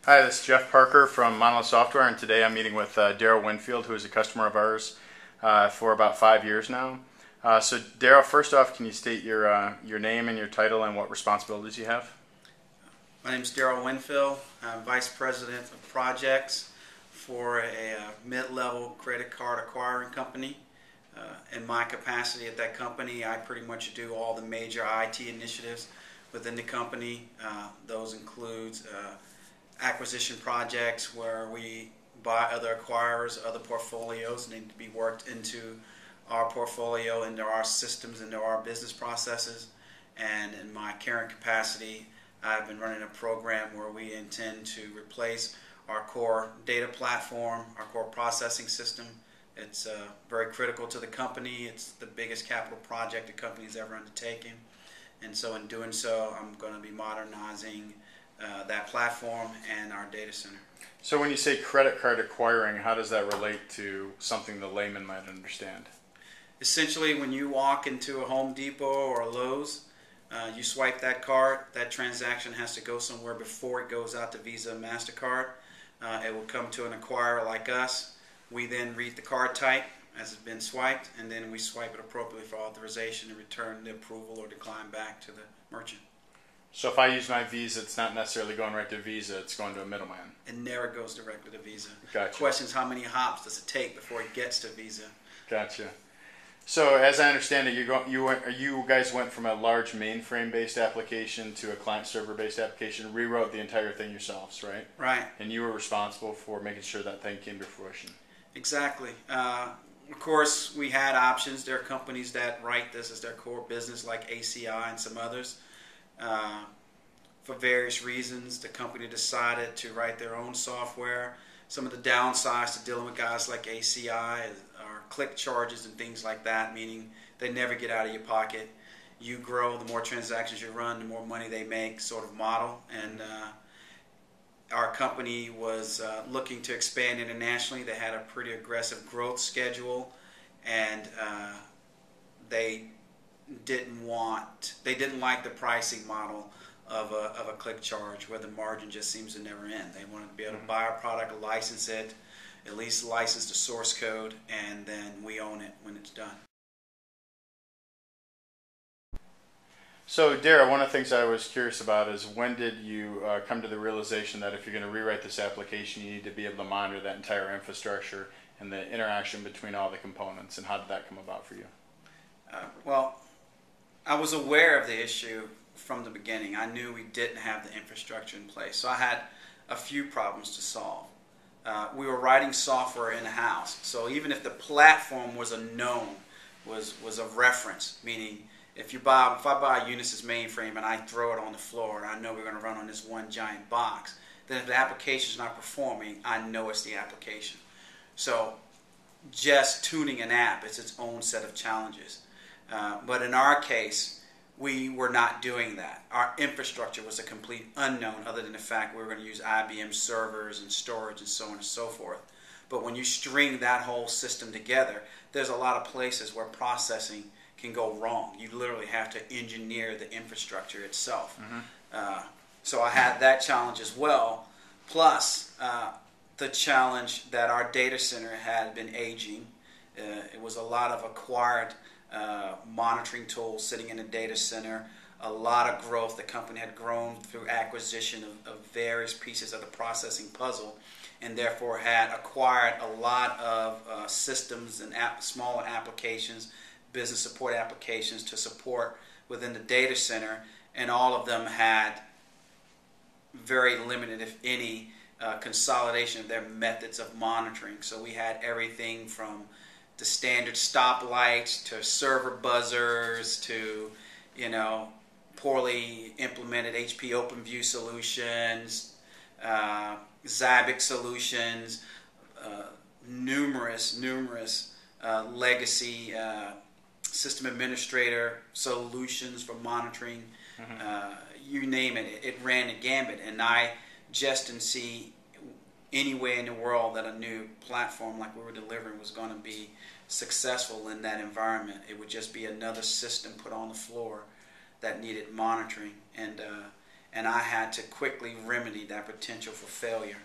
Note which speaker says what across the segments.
Speaker 1: Hi, this is Jeff Parker from Monolith Software, and today I'm meeting with Daryl Winfield, who is a customer of ours for about 5 years now. So, Daryl, first off, can you state your name and your title and what responsibilities you have?
Speaker 2: My name is Daryl Winfield. I'm Vice President of Projects for a mid-level credit card acquiring company. In my capacity at that company, I pretty much do all the major IT initiatives within the company. Those include acquisition projects where we buy other acquirers, other portfolios need to be worked into our portfolio, into our systems, into our business processes. And in my current capacity, I've been running a program where we intend to replace our core data platform, our core processing system. It's very critical to the company. It's the biggest capital project the company's ever undertaken. And so in doing so, I'm going to be modernizing that platform and our data center.
Speaker 1: So, when you say credit card acquiring, how does that relate to something the layman might understand?
Speaker 2: Essentially, when you walk into a Home Depot or a Lowe's, you swipe that card, that transaction has to go somewhere before it goes out to Visa and MasterCard. It will come to an acquirer like us. We then read the card type as it's been swiped, and then we swipe it appropriately for authorization and return the approval or decline back to the merchant.
Speaker 1: So, if I use my Visa, it's not necessarily going right to Visa, it's going to a middleman.
Speaker 2: It never goes directly to Visa.
Speaker 1: Gotcha.
Speaker 2: The question is, how many hops does it take before it gets to Visa?
Speaker 1: Gotcha. So, as I understand it, you guys went from a large mainframe-based application to a client-server-based application, rewrote the entire thing yourselves, right?
Speaker 2: Right.
Speaker 1: And you were responsible for making sure that thing came to fruition.
Speaker 2: Exactly. Of course, we had options. There are companies that write this as their core business, like ACI and some others. For various reasons, the company decided to write their own software. Some of the downsides to dealing with guys like ACI are click charges and things like that, meaning they never get out of your pocket. You grow, the more transactions you run, the more money they make, sort of model. And our company was looking to expand internationally. They had a pretty aggressive growth schedule, and they didn't like the pricing model of a click charge where the margin just seems to never end. They wanted to be able to buy our product, license it, at least license the source code, and then we own it when it's done.
Speaker 1: So, Dara, one of the things I was curious about is when did you come to the realization that if you're going to rewrite this application, you need to be able to monitor that entire infrastructure and the interaction between all the components, and how did that come about for you?
Speaker 2: Well, I was aware of the issue from the beginning. I knew we didn't have the infrastructure in place, so I had a few problems to solve. We were writing software in the house, so even if the platform was a known, was a reference, meaning if I buy Unisys mainframe and I throw it on the floor and I know we're going to run on this one giant box, then if the application is not performing, I know it's the application. So just tuning an app is its own set of challenges. But in our case, we were not doing that. Our infrastructure was a complete unknown, other than the fact we were going to use IBM servers and storage and so on and so forth. But when you string that whole system together, there's a lot of places where processing can go wrong. You literally have to engineer the infrastructure itself. Mm-hmm. So I had that challenge as well, plus the challenge that our data center had been aging. It was a lot of acquired monitoring tools sitting in the data center, a lot of growth. The company had grown through acquisition of various pieces of the processing puzzle, and therefore had acquired a lot of systems and smaller applications, business support applications to support within the data center, and all of them had very limited, if any, consolidation of their methods of monitoring. So we had everything from the standard stoplights to server buzzers to, poorly implemented HP OpenView solutions, Zabbix solutions, numerous legacy system administrator solutions for monitoring. Mm-hmm. You name it, it ran the gambit, and I just didn't see any way in the world that a new platform like we were delivering was going to be successful in that environment. It would just be another system put on the floor that needed monitoring. And and I had to quickly remedy that potential for failure.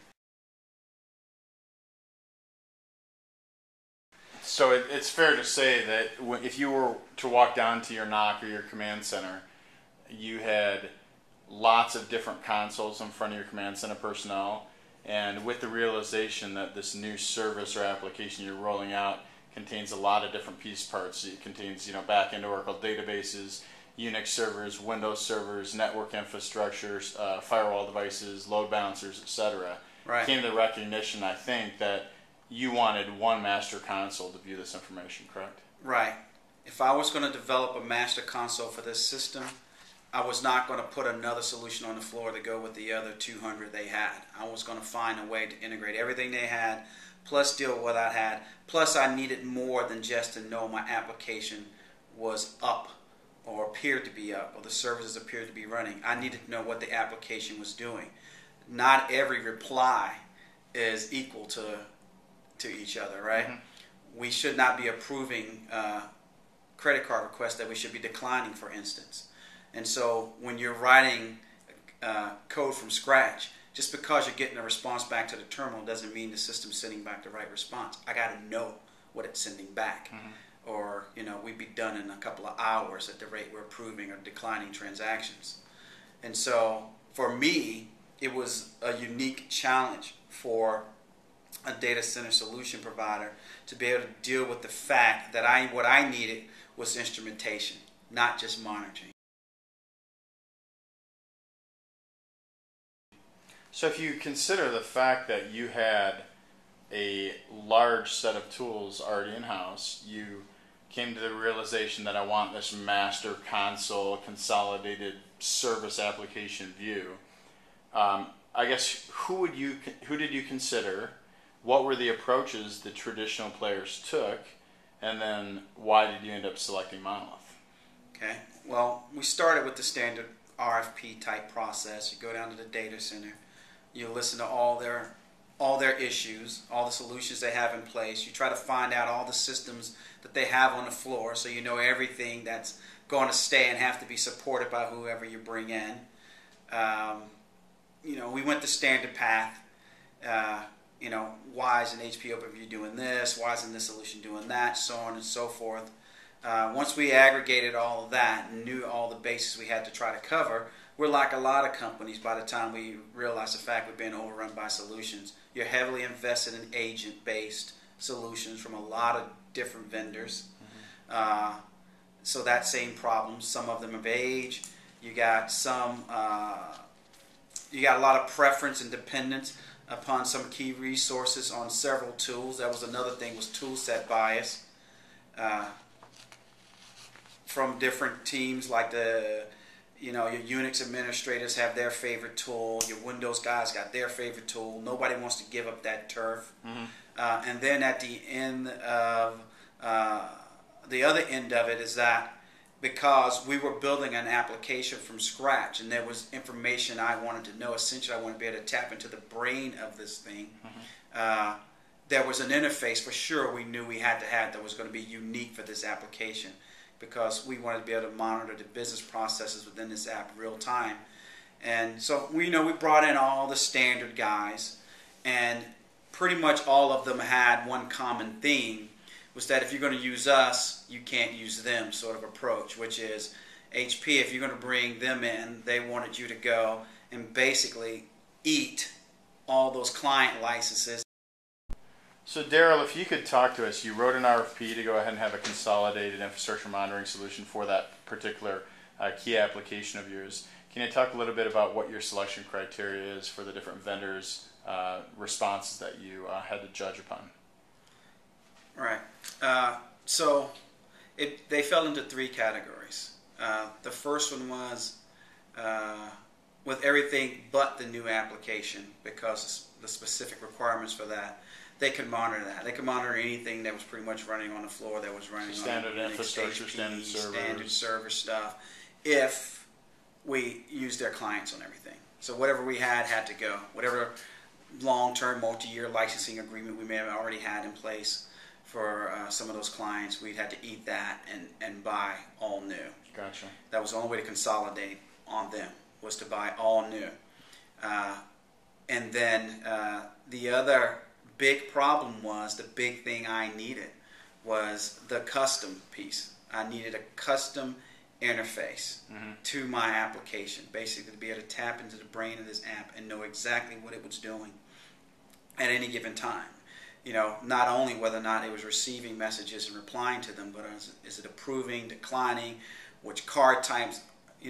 Speaker 1: So it's fair to say that if you were to walk down to your NOC or your command center, you had lots of different consoles in front of your command center personnel, and with the realization that this new service or application you're rolling out contains a lot of different piece parts. It contains, back-end Oracle databases, Unix servers, Windows servers, network infrastructure, firewall devices, load balancers, etc.
Speaker 2: Right.
Speaker 1: Came to the recognition, I think, that you wanted one master console to view this information, correct?
Speaker 2: Right. If I was going to develop a master console for this system, I was not going to put another solution on the floor to go with the other 200 they had. I was going to find a way to integrate everything they had, plus deal with what I had. Plus, I needed more than just to know my application was up or appeared to be up or the services appeared to be running. I needed to know what the application was doing. Not every reply is equal to each other, right? Mm-hmm. We should not be approving credit card requests that we should be declining, for instance. And so when you're writing code from scratch, just because you're getting a response back to the terminal doesn't mean the system's sending back the right response. I got to know what it's sending back. Mm-hmm. Or, we'd be done in a couple of hours at the rate we're approving or declining transactions. And so for me, it was a unique challenge for a data center solution provider to be able to deal with the fact that what I needed was instrumentation, not just monitoring.
Speaker 1: So if you consider the fact that you had a large set of tools already in-house, you came to the realization that I want this master console consolidated service application view. I guess who did you consider? What were the approaches the traditional players took? And then why did you end up selecting Monolith?
Speaker 2: Okay, well, we started with the standard RFP type process. You go down to the data center, you listen to all their issues, all the solutions they have in place. You try to find out all the systems that they have on the floor, so you know everything that's going to stay and have to be supported by whoever you bring in. We went the standard path. Why is an HP OpenView doing this? Why isn't this solution doing that? So on and so forth. Once we aggregated all of that and knew all the bases we had to try to cover, we're like a lot of companies by the time we realize the fact we're being overrun by solutions. You're heavily invested in agent-based solutions from a lot of different vendors. Mm-hmm. So that same problem, some of them of age. You got you got a lot of preference and dependence upon some key resources on several tools. That was another thing, was tool set bias. From different teams, like your Unix administrators have their favorite tool, your Windows guys got their favorite tool. Nobody wants to give up that turf. Mm-hmm. And then at the end of the other end of it is that because we were building an application from scratch and there was information I wanted to know, essentially I wanted to be able to tap into the brain of this thing. Mm-hmm. There was an interface for sure we knew we had to have that was going to be unique for this application, because we wanted to be able to monitor the business processes within this app real time. And so we brought in all the standard guys, and pretty much all of them had one common theme, was that if you're going to use us, you can't use them sort of approach, which is HP, if you're going to bring them in, they wanted you to go and basically eat all those client licenses.
Speaker 1: So Daryl, if you could talk to us, you wrote an RFP to go ahead and have a consolidated infrastructure monitoring solution for that particular key application of yours. Can you talk a little bit about what your selection criteria is for the different vendors' responses that you had to judge upon?
Speaker 2: Right. So they fell into three categories. The first one was with everything but the new application, because the specific requirements for that. They could monitor that. They could monitor anything that was pretty much running on the floor, that was running
Speaker 1: standard
Speaker 2: on
Speaker 1: infrastructure,
Speaker 2: HP,
Speaker 1: standard
Speaker 2: server stuff, if we used their clients on everything. So whatever we had to go. Whatever long-term, multi-year licensing agreement we may have already had in place for some of those clients, we'd had to eat that and buy all new.
Speaker 1: Gotcha.
Speaker 2: That was the only way to consolidate on them. was to buy all new. And then the other big problem was, the big thing I needed was the custom piece. I needed a custom interface to my application, basically to be able to tap into the brain of this app and know exactly what it was doing at any given time. Not only whether or not it was receiving messages and replying to them, but is it approving, declining, which card types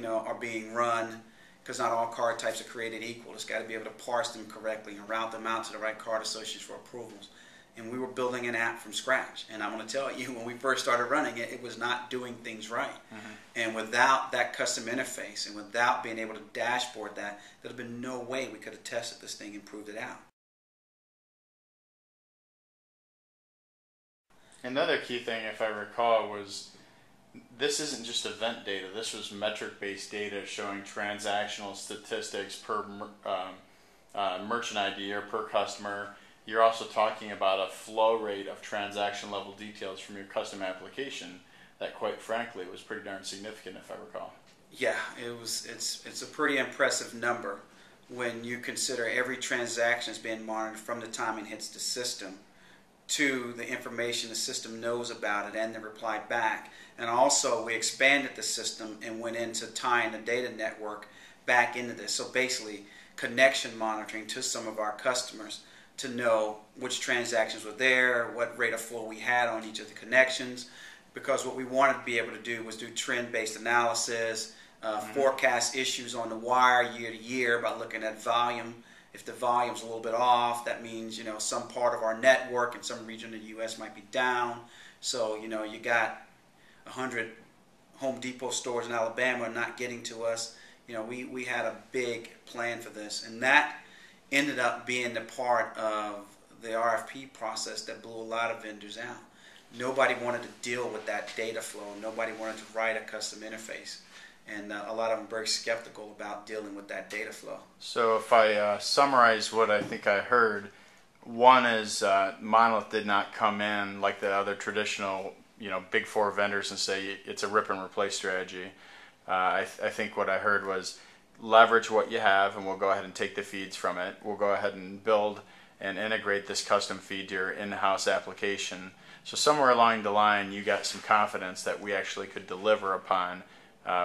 Speaker 2: are being run, because not all card types are created equal. It's got to be able to parse them correctly and route them out to the right card associates for approvals. And we were building an app from scratch. And I'm going to tell you, when we first started running it, it was not doing things right. And without that custom interface and without being able to dashboard that, there'd have been no way we could have tested this thing and proved it out.
Speaker 1: Another key thing, if I recall, was this isn't just event data. This was metric-based data showing transactional statistics per merchant ID or per customer. You're also talking about a flow rate of transaction level details from your custom application that, quite frankly, was pretty darn significant, if I recall.
Speaker 2: Yeah, it's a pretty impressive number when you consider every transaction is being monitored from the time it hits the system to the information the system knows about it and the reply back. And also we expanded the system and went into tying the data network back into this. So basically connection monitoring to some of our customers to know which transactions were there, what rate of flow we had on each of the connections, because what we wanted to be able to do was do trend-based analysis, forecast issues on the wire year to year by looking at volume. If the volume's a little bit off, that means some part of our network in some region of the U.S. might be down. So you got 100 Home Depot stores in Alabama not getting to us. We had a big plan for this, and that ended up being the part of the RFP process that blew a lot of vendors out. Nobody wanted to deal with that data flow. Nobody wanted to write a custom interface. And a lot of them were very skeptical about dealing with that data flow.
Speaker 1: So if I summarize what I think I heard, one is Monolith did not come in like the other traditional big four vendors and say it's a rip and replace strategy. I think what I heard was leverage what you have, and we'll go ahead and take the feeds from it. We'll go ahead and build and integrate this custom feed to your in-house application. So somewhere along the line, you got some confidence that we actually could deliver upon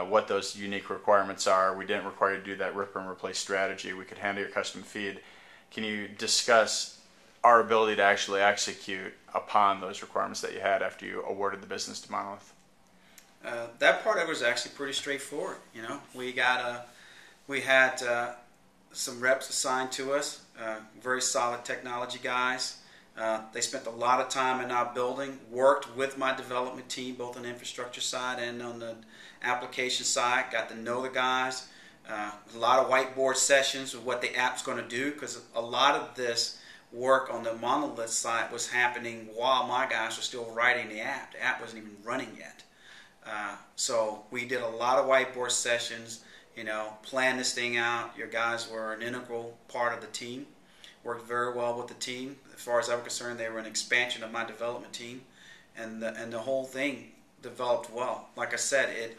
Speaker 1: what those unique requirements are. We didn't require you to do that rip and replace strategy. We could handle your custom feed. Can you discuss our ability to actually execute upon those requirements that you had after you awarded the business to Monolith?
Speaker 2: That part of it was actually pretty straightforward. We had some reps assigned to us, very solid technology guys. They spent a lot of time in our building, worked with my development team, both on the infrastructure side and on the application side, got to know the guys. A lot of whiteboard sessions with what the app's going to do, because a lot of this work on the Monolith side was happening while my guys were still writing the app. The app wasn't even running yet. So we did a lot of whiteboard sessions, planned this thing out. Your guys were an integral part of the team, worked very well with the team. As far as I'm concerned, they were an expansion of my development team, and the whole thing developed well. Like I said,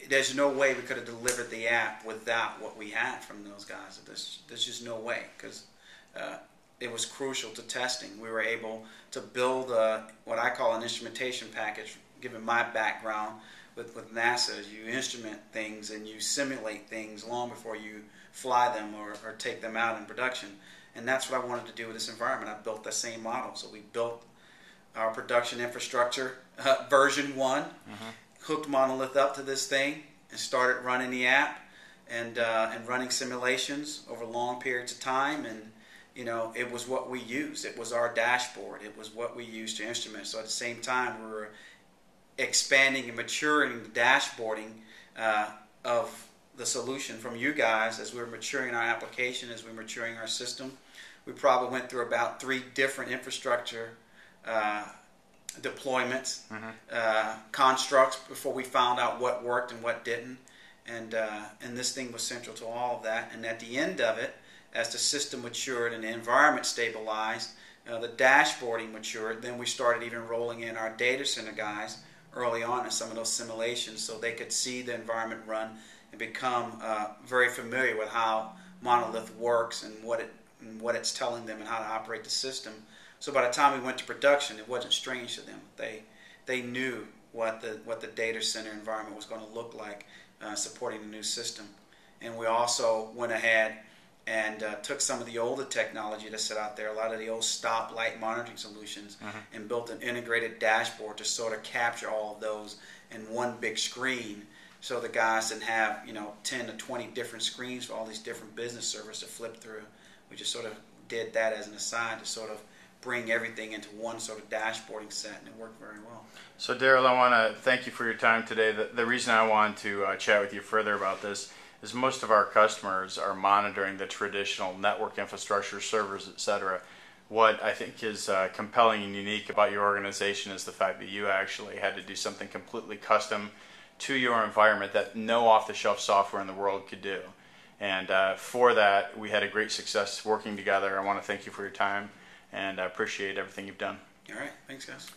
Speaker 2: there's no way we could have delivered the app without what we had from those guys. There's just no way, because it was crucial to testing. We were able to build what I call an instrumentation package, given my background with NASA. You instrument things and you simulate things long before you fly them or take them out in production. And that's what I wanted to do with this environment. I built the same model. So we built our production infrastructure, version 1, hooked Monolith up to this thing, and started running the app and running simulations over long periods of time. And it was what we used. It was our dashboard. It was what we used to instrument. So at the same time, we were expanding and maturing the dashboarding of the solution from you guys as we were maturing our application, as we were maturing our system. We probably went through about 3 different infrastructure deployments, constructs, before we found out what worked and what didn't. And this thing was central to all of that. And at the end of it, as the system matured and the environment stabilized, the dashboarding matured, then we started even rolling in our data center guys early on in some of those simulations so they could see the environment run and become very familiar with how Monolith works and what it's telling them and how to operate the system. So by the time we went to production, it wasn't strange to them. They knew what the data center environment was going to look like supporting the new system. And we also went ahead and took some of the older technology that's set out there, a lot of the old stoplight monitoring solutions, and built an integrated dashboard to sort of capture all of those in one big screen, so the guys didn't have 10 to 20 different screens for all these different business servers to flip through. We just sort of did that as an aside to sort of bring everything into one sort of dashboarding set, and it worked very well.
Speaker 1: So Daryl, I want to thank you for your time today. The reason I wanted to chat with you further about this is most of our customers are monitoring the traditional network infrastructure, servers, etc. What I think is compelling and unique about your organization is the fact that you actually had to do something completely custom to your environment that no off-the-shelf software in the world could do. And for that, we had a great success working together. I want to thank you for your time, and I appreciate everything you've done.
Speaker 2: All right. Thanks, guys.